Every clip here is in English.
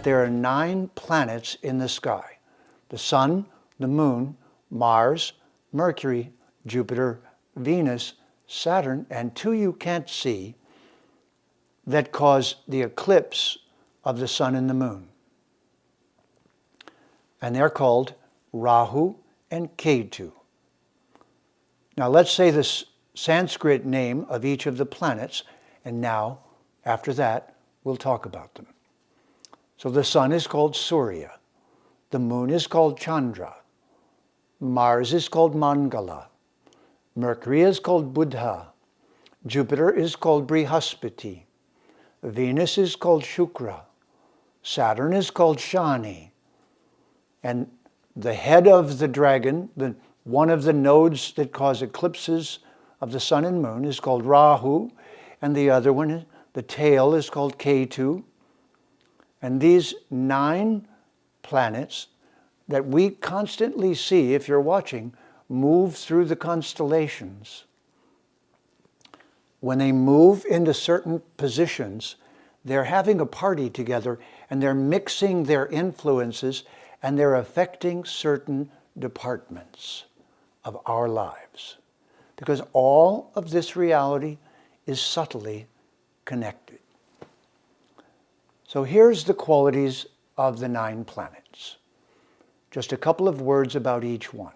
there are 9 planets in the sky: the Sun, the Moon, Mars, Mercury, Jupiter, Venus, Saturn, and 2 you can't see that cause the eclipse of the Sun and the Moon. And they're called Rahu and Ketu. Now let's say the Sanskrit name of each of the planets, and now, after that, we'll talk about them. So the Sun is called Surya. The Moon is called Chandra. Mars is called Mangala. Mercury is called Buddha. Jupiter is called Brihaspati. Venus is called Shukra. Saturn is called Shani. And the head of the dragon, one of the nodes that cause eclipses of the Sun and Moon, is called Rahu, and the other one, the tail, is called Ketu. And these 9 planets that we constantly see, if you're watching, move through the constellations. When they move into certain positions, they're having a party together, and they're mixing their influences, and they're affecting certain departments of our lives. Because all of this reality is subtly connected. So here's the qualities of the 9 planets. Just a couple of words about each one.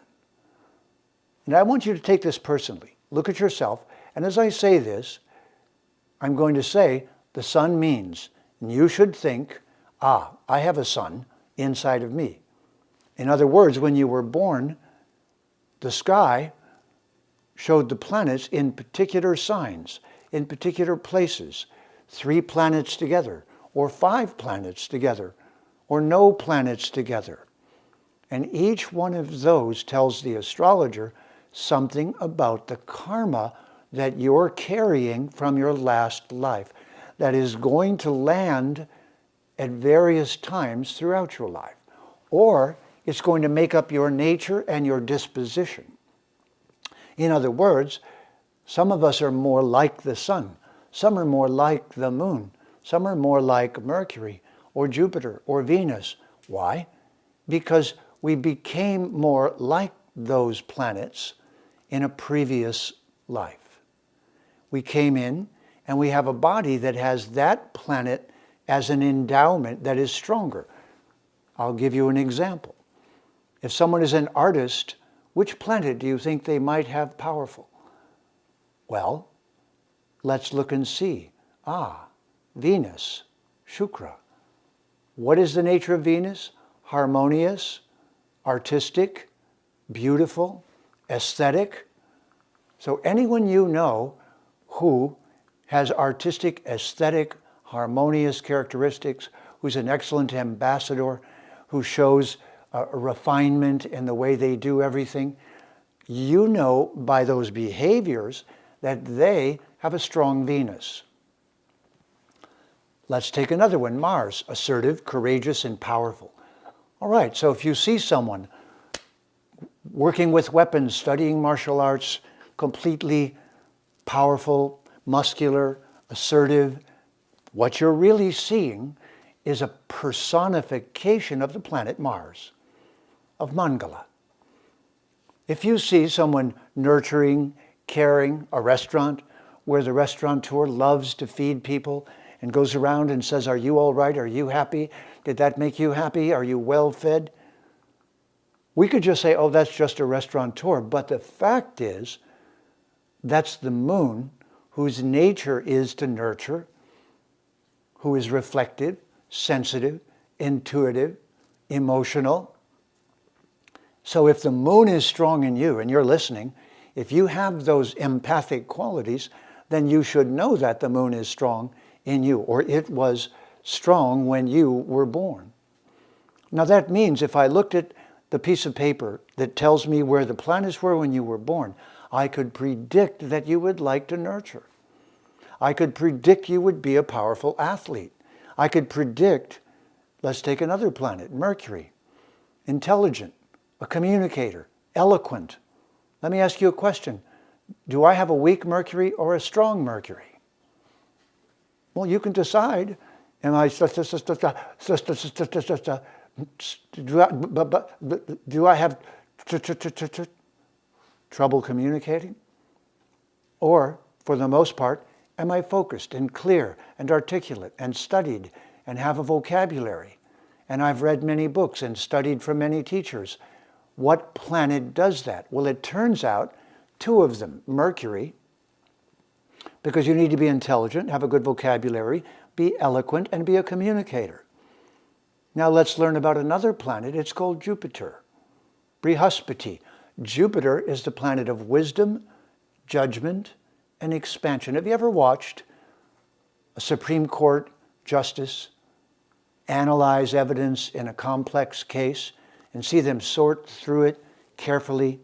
And I want you to take this personally. Look at yourself, and as I say this, I'm going to say the Sun means, and you should think, I have a Sun inside of me. In other words, when you were born, the sky showed the planets in particular signs, in particular places, 3 planets together, or 5 planets together, or no planets together. And each one of those tells the astrologer something about the karma that you're carrying from your last life that is going to land at various times throughout your life. Or it's going to make up your nature and your disposition. In other words, some of us are more like the Sun, some are more like the Moon, some are more like Mercury or Jupiter or Venus. Why? Because we became more like those planets in a previous life. We came in and we have a body that has that planet as an endowment that is stronger. I'll give you an example. If someone is an artist, which planet do you think they might have powerful? Well, let's look and see. Venus, Shukra. What is the nature of Venus? Harmonious, artistic, beautiful, aesthetic. So anyone you know who has artistic, aesthetic, harmonious characteristics, who's an excellent ambassador, who shows a refinement in the way they do everything, you know by those behaviors that they have a strong Venus. Let's take another one, Mars, assertive, courageous, and powerful. All right, so if you see someone working with weapons, studying martial arts, completely powerful, muscular, assertive, what you're really seeing is a personification of the planet Mars, of Mangala. If you see someone nurturing, caring, a restaurant where the restaurateur loves to feed people and goes around and says, "Are you all right? Are you happy? Did that make you happy? Are you well fed?" We could just say, "Oh, that's just a restaurateur." But the fact is, that's the moon, whose nature is to nurture, who is reflective, sensitive, intuitive, emotional. So if the moon is strong in you, and you're listening, if you have those empathic qualities, then you should know that the moon is strong in you, or it was strong when you were born. Now that means if I looked at the piece of paper that tells me where the planets were when you were born, I could predict that you would like to nurture. I could predict you would be a powerful athlete. I could predict, let's take another planet, Mercury, intelligent, a communicator, eloquent. Let me ask you a question. Do I have a weak Mercury or a strong Mercury? Well, you can decide. Am I, do I have trouble communicating? Or, for the most part, am I focused and clear and articulate and studied and have a vocabulary? And I've read many books and studied from many teachers. What planet does that? Well, it turns out two of them, Mercury, because you need to be intelligent, have a good vocabulary, be eloquent, and be a communicator. Now let's learn about another planet. It's called Jupiter, Brihaspati. Jupiter is the planet of wisdom, judgment, and expansion. Have you ever watched a Supreme Court justice analyze evidence in a complex case and see them sort through it carefully?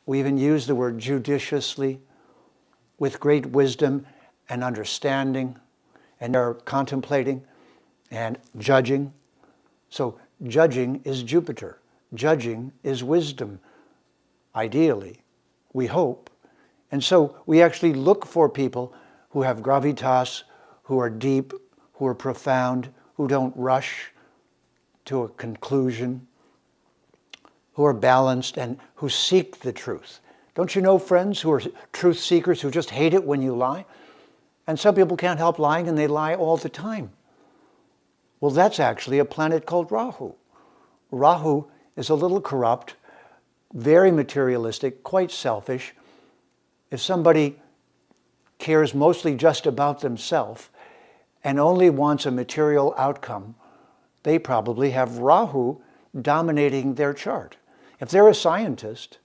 We even use the word judiciously, with great wisdom and understanding, and they're contemplating and judging. So judging is Jupiter. Judging is wisdom, ideally, we hope. And so we actually look for people who have gravitas, who are deep, who are profound, who don't rush to a conclusion, who are balanced and who seek the truth. Don't you know friends who are truth seekers who just hate it when you lie? And some people can't help lying and they lie all the time. Well, that's actually a planet called Rahu. Rahu is a little corrupt, very materialistic, quite selfish. If somebody cares mostly just about themselves and only wants a material outcome, they probably have Rahu dominating their chart. If they're a scientist,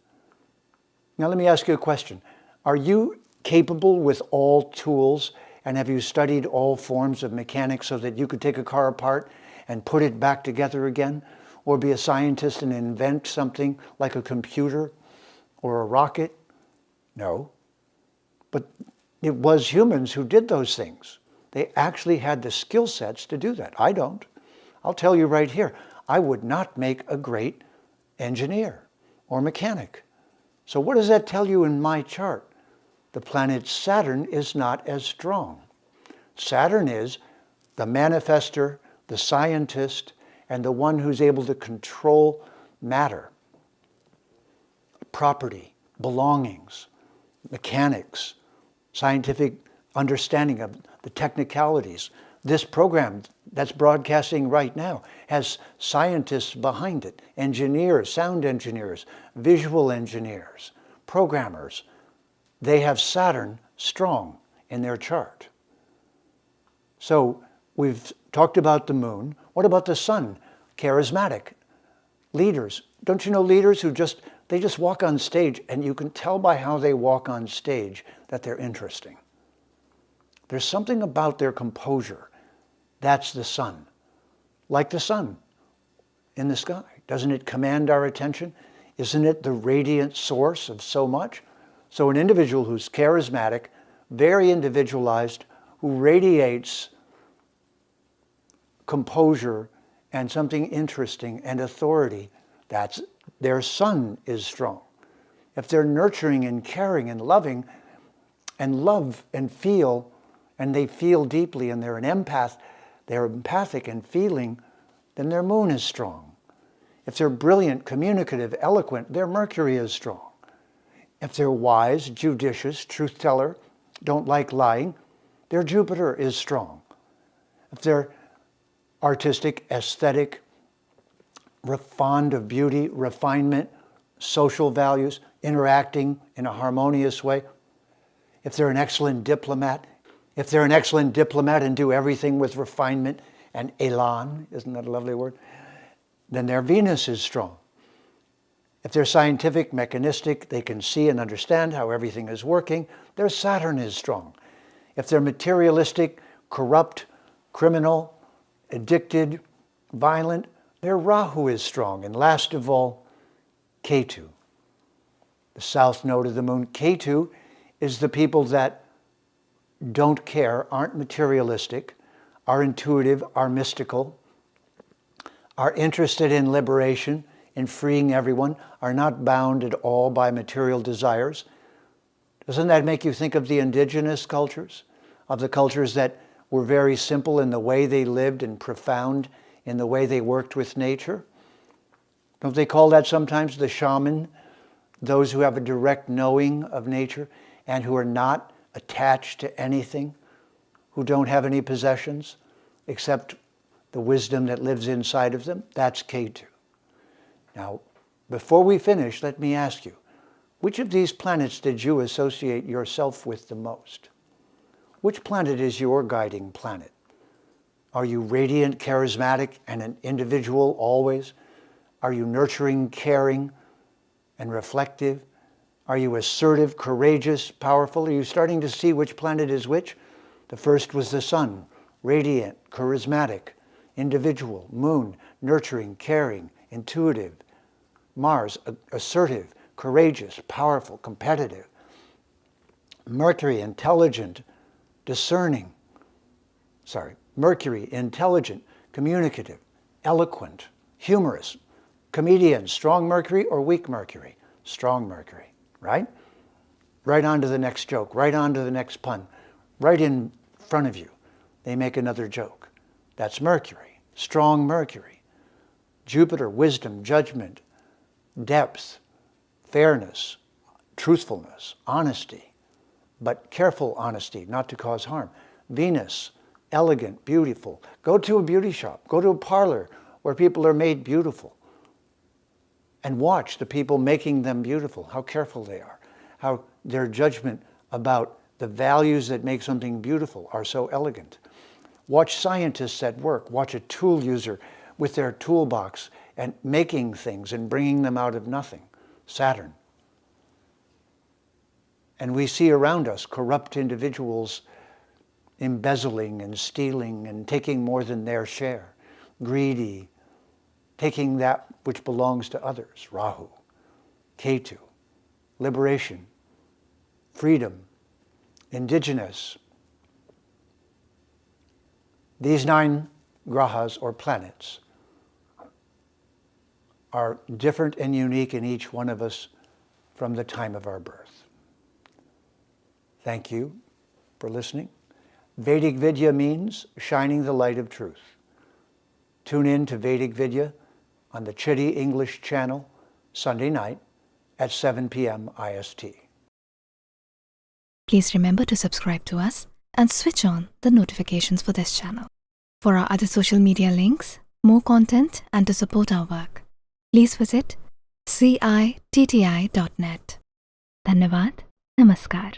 now let me ask you a question. Are you capable with all tools, and have you studied all forms of mechanics so that you could take a car apart and put it back together again? Or be a scientist and invent something like a computer or a rocket? No. But it was humans who did those things. They actually had the skill sets to do that. I don't. I'll tell you right here, I would not make a great engineer or mechanic. So what does that tell you in my chart? The planet Saturn is not as strong. Saturn is the manifester, the scientist, and the one who's able to control matter, property, belongings, mechanics, scientific understanding of the technicalities. This program that's broadcasting right now has scientists behind it, engineers, sound engineers, visual engineers, programmers. They have Saturn strong in their chart. So we've talked about the moon. What about the sun? Charismatic. Leaders. Don't you know leaders who they just walk on stage, and you can tell by how they walk on stage that they're interesting. There's something about their composure. That's the sun. Like the sun in the sky. Doesn't it command our attention? Isn't it the radiant source of so much? So an individual who's charismatic, very individualized, who radiates composure and something interesting and authority, that's their sun is strong. If they're nurturing and caring and loving and love and feel, and they feel deeply and they're an empath, they're empathic and feeling, then their moon is strong. If they're brilliant, communicative, eloquent, their Mercury is strong. If they're wise, judicious, truth teller, don't like lying, their Jupiter is strong. If they're artistic, aesthetic, fond of beauty, refinement, social values, interacting in a harmonious way, if they're an excellent diplomat, and do everything with refinement and elan, isn't that a lovely word? Then their Venus is strong. If they're scientific, mechanistic, they can see and understand how everything is working, their Saturn is strong. If they're materialistic, corrupt, criminal, addicted, violent, their Rahu is strong. And last of all, Ketu, the south node of the moon. Ketu is the people that don't care, aren't materialistic, are intuitive, are mystical, are interested in liberation, in freeing everyone, are not bound at all by material desires. Doesn't that make you think of the indigenous cultures? Of the cultures that were very simple in the way they lived and profound in the way they worked with nature? Don't they call that sometimes the shaman? Those who have a direct knowing of nature and who are not attached to anything, who don't have any possessions except the wisdom that lives inside of them? That's Ketu. Now, before we finish, let me ask you, which of these planets did you associate yourself with the most? Which planet is your guiding planet? Are you radiant, charismatic, and an individual always? Are you nurturing, caring, and reflective? Are you assertive, courageous, powerful? Are you starting to see which planet is which? The first was the sun, radiant, charismatic, individual. Moon, nurturing, caring, intuitive. Mars, assertive, courageous, powerful, competitive. Mercury, intelligent, discerning. Mercury, intelligent, communicative, eloquent, humorous. Comedian, strong Mercury or weak Mercury? Strong Mercury, right? Right on to the next joke, right on to the next pun. Right in front of you, they make another joke. That's Mercury, strong Mercury. Jupiter, wisdom, judgment, depth, fairness, truthfulness, honesty, but careful honesty, not to cause harm. Venus, elegant, beautiful. Go to a beauty shop, go to a parlor where people are made beautiful and watch the people making them beautiful, how careful they are, how their judgment about the values that make something beautiful are so elegant. Watch scientists at work, watch a tool user with their toolbox and making things and bringing them out of nothing. Saturn. And we see around us corrupt individuals embezzling and stealing and taking more than their share. Greedy, taking that which belongs to others. Rahu. Ketu. Liberation. Freedom. Indigenous. These 9 grahas or planets are different and unique in each one of us from the time of our birth. Thank you for listening. Vedic Vidya means shining the light of truth. Tune in to Vedic Vidya on the Chitty English channel Sunday night at 7 p.m. IST. Please remember to subscribe to us and switch on the notifications for this channel. For our other social media links, more content, and to support our work, please visit citti.net. Dhanyavad. Namaskar.